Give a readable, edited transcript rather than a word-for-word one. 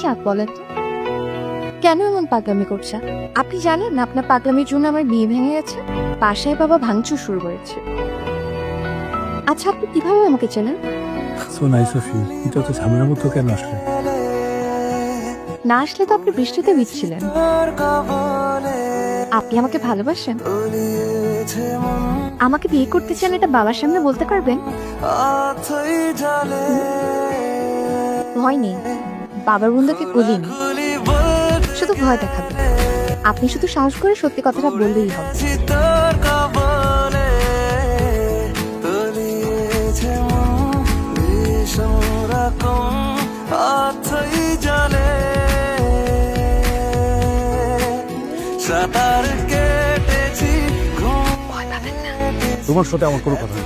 চাপ বলেন তো? কেন এমন পাগলামি করছে? আপনি জানেন না আপনার পাগলামির জন্য আমার বিয়ে ভেঙে গেছে? বাসায় বাবা ভাঙচুর শুরু করেছে। আচ্ছা, আপনি কিভাবে আমাকে চেনেন? So nice of you. এটা তো ঝামেলার মতো কেন আসলে? না আসলে তো আপনি বৃষ্টিতে ভিজছিলেন। আপনি আমাকে ভালোবাসেন? আমাকে বিয়ে করতে চান এটা বাবার সামনে বলতে পারবেন? ভয় নেই, বাবার বন্ধুকে বলিনি, শুধু ভয় দেখাবে। আপনি শুধু সাহস করে সত্যি কথাটা বললেই হবে। তোমার সাথে আমার কোনো কথা নেই।